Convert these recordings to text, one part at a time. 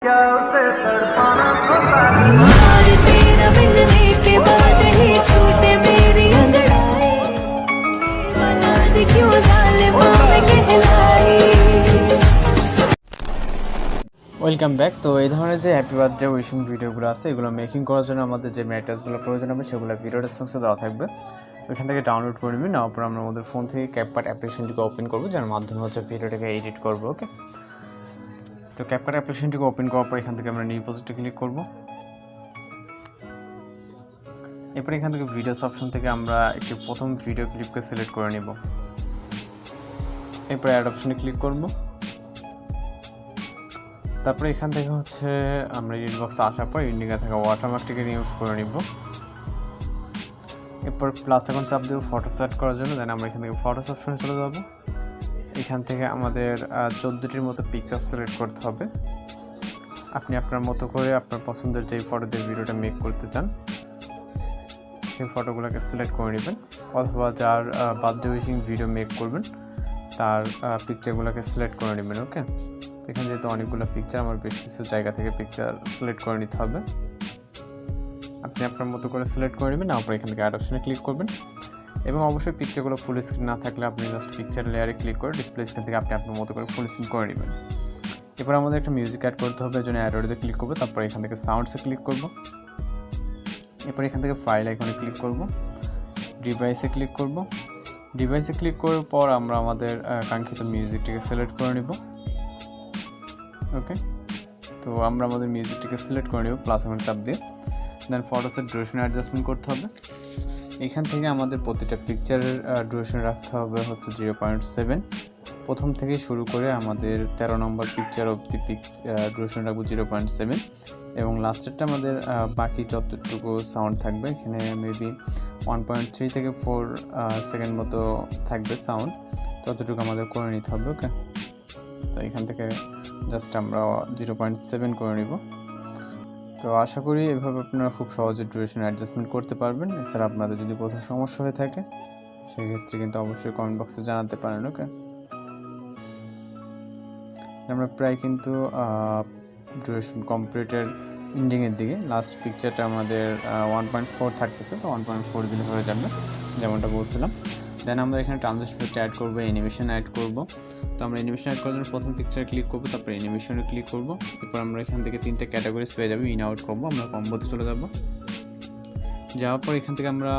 क्या उसे तड़पाना तुम्हारे तेरा मिलने के बाद ही छूटे मेरी अंगड़ाई बना दी क्यों ज़ालिमा मैं कहलाई। Welcome back. তো এই ধরনের যে হ্যাপি বার্থডে উইশিং ভিডিওগুলো আছে এগুলো মেকিং করার জন্য আমাদের যে ম্যাটেরিয়ালসগুলো প্রয়োজন হবে সেগুলো ভিডিও ডেসক্রিপশনে দেওয়া থাকবে, ওইখান থেকে ডাউনলোড করে নেবেন। নেওয়ার পর আমরা আমাদের ফোন থেকে CapCut অ্যাপ্লিকেশনটিকে ওপেন করবো, যার মাধ্যমে হচ্ছে ভিডিওটাকে এডিট করবো। ওকে, তো CapCut অ্যাপ্লিকেশনটিকে ওপেন করার পর এখান থেকে আমরা নিউ প্রজেক্টে ক্লিক করব। এরপর এখান থেকে ভিডিওস অপশন থেকে আমরা একটি প্রথম ভিডিও ক্লিপকে সিলেক্ট করে নেব। এরপর অ্যাড অপশনে ক্লিক করব। তারপরে এখান থেকে হচ্ছে আমরা এডিট বক্সে আসার পর ইন্ডিকা থেকে ওয়াটারমার্কটিকে রিমুভ করে নিব। এরপর প্লাস এখন চাপ দেবো ফটো সেট করার জন্য। দেন আমরা এখান থেকে ফটোস অপশনে চলে যাব। এখান থেকে আমাদের 14টির মতো পিকচার সিলেক্ট করতে হবে। আপনি আপনার মতো করে আপনার পছন্দের যেই ফটো দিয়ে ভিডিওটা মেক করতে চান সেই ফটোগুলোকে সিলেক্ট করে নেবেন, অথবা যার বার্থডে উইশিং ভিডিও মেক করবেন তার পিকচারগুলোকে সিলেক্ট করে নেবেন। ওকে, এখানে যেহেতু অনেকগুলো পিকচার, আমার বেশ কিছু জায়গা থেকে পিকচার সিলেক্ট করে নিতে হবে। আপনি আপনার মতো করে সিলেক্ট করে নেবেন, তারপর এখান থেকে অ্যাড অপশনে ক্লিক করবেন। এবং অবশ্যই পিকচারগুলো ফুল স্ক্রিন না থাকলে আপনি জাস্ট পিকচার লেয়ারে ক্লিক করে ডিসপ্লে স্ক্রিন থেকে আপনি আপনার মতো করে ফুল স্ক্রিন করে নেবেন। এরপর আমাদের একটা মিউজিক অ্যাড করতে হবে, এর জন্য অ্যাডোতে ক্লিক করবো। তারপর এখান থেকে সাউন্ডসে ক্লিক করব। এরপর এখান থেকে ফাইল আইকনে ক্লিক করব, ডিভাইসে ক্লিক করব। ডিভাইসে ক্লিক করার পর আমরা আমাদের কাঙ্ক্ষিত মিউজিকটিকে সিলেক্ট করে নেব। ওকে, তো আমরা আমাদের মিউজিকটিকে সিলেক্ট করে নেব প্লাস এখন চাপ দিয়ে। দেন ফটোসের ডিউরেশন অ্যাডজাস্টমেন্ট করতে হবে। এখান থেকে আমাদের প্রতিটা পিকচারের ডিউরেশন রাখতে হবে হচ্ছে 0.7। প্রথম থেকে শুরু করে আমাদের 13 নম্বর পিকচার অবধি ডিউরেশন রাখবো 0.7, এবং লাস্টেরটা আমাদের বাকি যতটুকু সাউন্ড থাকবে এখানে মেবি 1.3 থেকে 4 সেকেন্ড মতো থাকবে সাউন্ড, ততটুকু আমাদের করে নিতে হবে। ওকে, তো এখান থেকে জাস্ট আমরা 0.7 করে নিব। তো আশা করি এভাবে আপনারা খুব সহজে ডিউরেশন অ্যাডজাস্টমেন্ট করতে পারবেন। এছাড়া আপনাদের যদি কোথাও সমস্যা হয়ে থাকে সেক্ষেত্রে কিন্তু অবশ্যই কমেন্ট বক্সে জানাতে পারেন। ওকে, আমরা প্রায় কিন্তু ডিউরেশন কমপ্লিটের এন্ডিংয়ের দিকে। লাস্ট পিকচারটা আমাদের 1.4 থাকতেছে, তো 1.4 দিলে হয়ে যাবে যেমনটা বলছিলাম। দেন আমরা এখানে ট্রানজিশন ইফেক্ট অ্যাড করবো, অ্যানিমেশন অ্যাড করব। তো আমরা অ্যানিমেশন অ্যাড করার জন্য প্রথম পিকচারে ক্লিক করবো, তারপর অ্যানিমেশনে ক্লিক করব। এরপর আমরা এখান থেকে 3টে ক্যাটাগরিজ পেয়ে যাবো, ইন আউট করবো, আমরা কম্বোতে চলে যাব। যাওয়ার পর এখান থেকে আমরা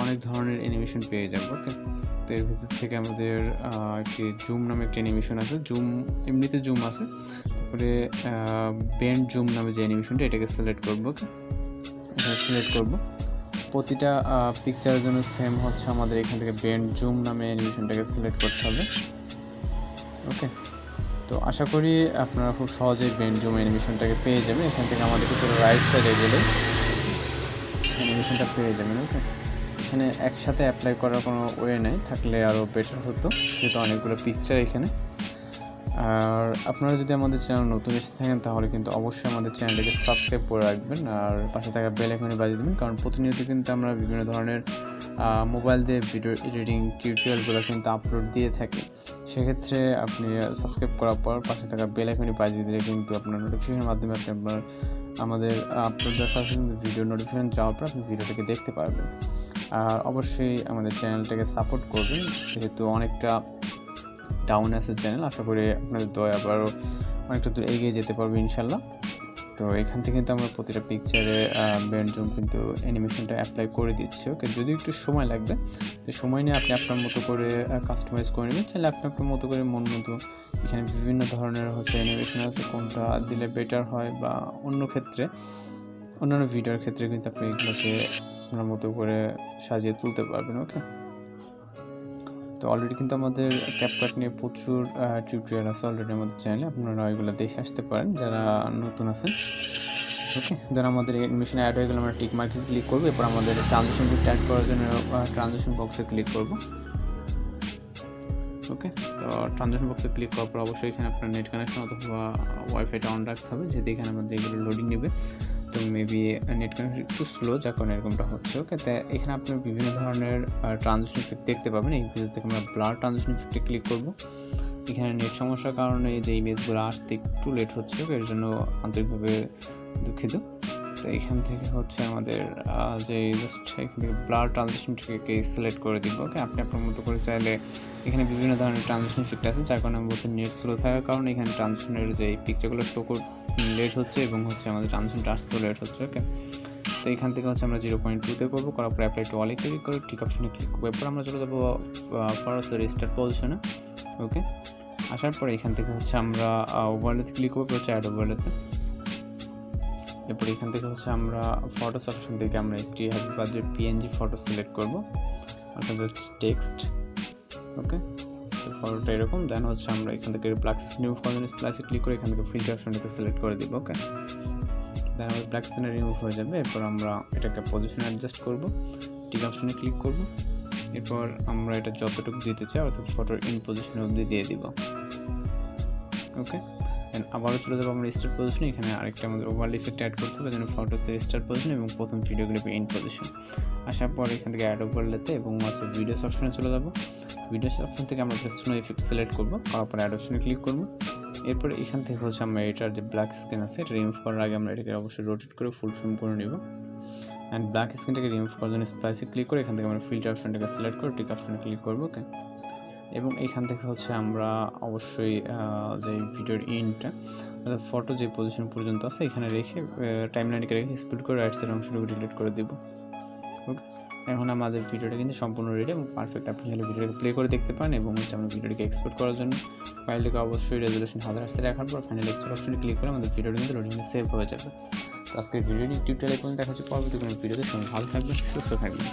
অনেক ধরনের অ্যানিমেশন পেয়ে যাব। ওকে, তো এর ভিতর থেকে আমাদের একটি জুম নামে একটি অ্যানিমেশন আছে। জুম এমনিতে জুম আছে, তারপরে বেন্ড জুম নামে যে অ্যানিমেশনটা এটাকে সিলেক্ট করবো। ওকে, এখানে সিলেক্ট করবো। প্রতিটা পিকচারের জন্য সেম হচ্ছে আমাদের এখান থেকে বেন্ড জুম নামে অ্যানিমেশনটাকে সিলেক্ট করতে হবে। ওকে, তো আশা করি আপনারা খুব সহজেই বেন্ড জুম অ্যানিমেশনটাকে পেয়ে যাবেন। এখান থেকে আমাদের কিছু রাইট সাইডে গেলে অ্যানিমেশনটা পেয়ে যাবেন। ওকে, এখানে একসাথে অ্যাপ্লাই করার কোনো ওয়ে নেই, থাকলে আরও বেটার হতো, যেহেতু অনেকগুলো পিকচার এখানে। আর আপনারা যদি আমাদের চ্যানেল নতুন এসে থাকেন তাহলে কিন্তু অবশ্যই আমাদের চ্যানেলটাকে সাবস্ক্রাইব করে রাখবেন, আর পাশে থাকা বেল আইকনে বাজিয়ে দেবেন, কারণ প্রতিনিয়ত কিন্তু আমরা বিভিন্ন ধরনের মোবাইল দিয়ে ভিডিও এডিটিং টিউটোরিয়ালগুলো কিন্তু আপলোড দিয়ে থাকি। সেক্ষেত্রে আপনি সাবস্ক্রাইব করার পর পাশে থাকা বেল আইকনে বাজিয়ে দিলে কিন্তু আপনার নোটিফিকেশনের মাধ্যমে আপনি আপনার আমাদের আপলোড দেওয়ার সাথে সাথে ভিডিও নোটিফিকেশন যাওয়ার পর আপনি ভিডিওটাকে দেখতে পারবেন। আর অবশ্যই আমাদের চ্যানেলটাকে সাপোর্ট করবেন, যেহেতু অনেকটা ডাউন আছে চ্যানেল। আশা করি আপনাদের দয়া আবারও অনেকটা দূর এগিয়ে যেতে পারবে ইনশাল্লাহ। তো এখান থেকে কিন্তু আমরা প্রতিটা পিকচারে বেন্ড জুম কিন্তু অ্যানিমেশনটা অ্যাপ্লাই করে দিচ্ছি। ওকে, যদি একটু সময় লাগবে, তো সময় নিয়ে আপনি আপনার মতো করে কাস্টমাইজ করে নেবেন। চাইলে আপনি আপনার মতো করে মন মতো এখানে বিভিন্ন ধরনের হচ্ছে অ্যানিমেশন আছে, কোনটা দিলে বেটার হয় বা অন্য ক্ষেত্রে অন্যান্য ভিডিওর ক্ষেত্রে কিন্তু আপনি এগুলোকে আপনার মতো করে সাজিয়ে তুলতে পারবেন। ওকে, তো অলরেডি কিন্তু আমাদের CapCut নিয়ে প্রচুর টিউটোরিয়াল আছে অলরেডি আমাদের চ্যানেলে, আপনারা ওইগুলো দেখে আসতে পারেন যারা নতুন আছেন। ওকে, ধর আমাদের অ্যানিমেশন অ্যাড হয়ে গেলে আমরা টিক মার্কে ক্লিক করবো। এরপর আমাদের ট্রানজিশন ইফেক্ট অ্যাড করার জন্য ট্রানজিশন বক্সে ক্লিক করব। ওকে, তো ট্রানজিশন বক্সে ক্লিক করার পর অবশ্যই এখানে আপনার নেট কানেকশন অথবা ওয়াইফাইটা অন রাখতে হবে, যেহেতু এখানে আমাদের এগুলো লোডিং নেবে। তো মেবি নেট কানেকশন একটু স্লো, যার কারণে এরকমটা হচ্ছে। ওকে, তো এখানে আপনি বিভিন্ন ধরনের ট্রানজিশন ইফেক্ট দেখতে পাবেন। এই ভিডিও থেকে আমরা ব্লার ট্রানজিশন ইফেক্টে ক্লিক করব। এখানে নেট সমস্যার কারণে যে ইমেজগুলো আসতে একটু লেট হচ্ছে, এর জন্য আন্তরিকভাবে দুঃখিত। তো এখান থেকে হচ্ছে আমাদের যে জাস্ট এখান থেকে ব্লার ট্রানজিশনটাকে সিলেক্ট করে দিব। ওকে, আপনি আপনার মতো করে চাইলে এখানে বিভিন্ন ধরনের ট্রানজিশন ইফেক্ট আছে, যার কারণে আমি বলছি নেট স্লো থাকার কারণে এখানে ট্রানজিশনের যে পিকচারগুলো শো লেট হচ্ছে এবং হচ্ছে আমাদের ট্রানজিশনটা আসতেও লেট হচ্ছে। ওকে, তো এখান থেকে হচ্ছে আমরা 0.2-তে করবো, করার পরে অ্যাপ্লাই টু অলে ক্লিক করে ঠিক অপশনে ক্লিক করবো। এরপর আমরা চলে যাবো ফরওয়ার্ড রিস্টার্ট পজিশনে। ওকে, আসার পরে এখান থেকে হচ্ছে আমরা ওভারলেতে ক্লিক করবো, হচ্ছে অ্যাড ওভারলেতে। এরপর এখান থেকে হচ্ছে আমরা ফটোস অপশন থেকে আমরা একটি happy birthday PNG photo select করবো, অর্থাৎ টেক্সট। ওকে, তো ফটোটা এরকম। দেন হচ্ছে আমরা এখান থেকে ব্ল্যাক রিমুভ করার জন্য প্লাসে ক্লিক করে এখান থেকে ফিল্টার অপশনটাকে সিলেক্ট করে দিব। ওকে, দেন আমাদের ব্ল্যাক স্ক্রিনে রিমুভ হয়ে যাবে। এরপর আমরা এটাকে পজিশন অ্যাডজাস্ট করবো, টিক অপশনে ক্লিক করব। এরপর আমরা এটা যতটুকু দিতে চাই অর্থাৎ ফটোর ইন পজিশনে অবধি দিয়ে দিব। ওকে, দেন আবারও চলে যাবো আমরা স্টার্ট পজিশনে। এখানে আরেকটা আমাদের ওভারলে ইফেক্ট অ্যাড করতে হবে, যেন ফটোসের স্টার্ট পজিশন এবং প্রথম ভিডিওগুলো ইন পজিশন। আসার পর এখান থেকে অ্যাড ওভারলেতে এবং হচ্ছে ভিডিওস অপশনে চলে যাবো। ভিডিওস অপশন থেকে আমরা স্নো ইফেক্ট সিলেক্ট করবো, করার পর অ্যাড অপশনে ক্লিক করবো। এরপরে এখান থেকে হচ্ছে আমরা এটার যে ব্ল্যাক স্ক্রিন আছে এটা রিমুভ করার আগে আমরা এটাকে অবশ্যই রোটেট করে ফুল ফ্রেম করে নিব। অ্যান্ড ব্ল্যাক স্ক্রিনটাকে রিমুভ করার জন্য স্প্লাইসে ক্লিক করে এখান থেকে আমরা ফিল্টার অপশনটাকে সিলেক্ট করে টিক অপশনে ক্লিক করবো। ওকে, এবং এখান থেকে হচ্ছে আমরা অবশ্যই যে ভিডিওর ইনটা অর্থাৎ ফটো যে পজিশন পর্যন্ত আছে এখানে রেখে টাইমলাইনটাকে রেখে স্পিড করে রাইট সাইড অংশটুকু ডিলিট করে দেব। ওকে, এখন আমাদের ভিডিওটা কিন্তু সম্পূর্ণ রেডি এবং পারফেক্ট। আপনি হলে ভিডিওটাকে প্লে করে দেখতে পারেন এবং হচ্ছে আমরা ভিডিওটাকে এক্সপোর্ট করার জন্য ফাইলটাকে অবশ্যই রেজলিউশন 1000 আসতে রাখার পর ফাইনাল এক্সপোর্ট অপশনে ক্লিক করে আমাদের ভিডিওটা কিন্তু লোডিংয়ে সেভ হয়ে যাবে। তো আজকের ভিডিওটি টিউটোরিয়াল দেখা হচ্ছে পরবর্তী কোনো ভিডিওতে। সবাই ভালো থাকবেন, সুস্থ থাকবেন।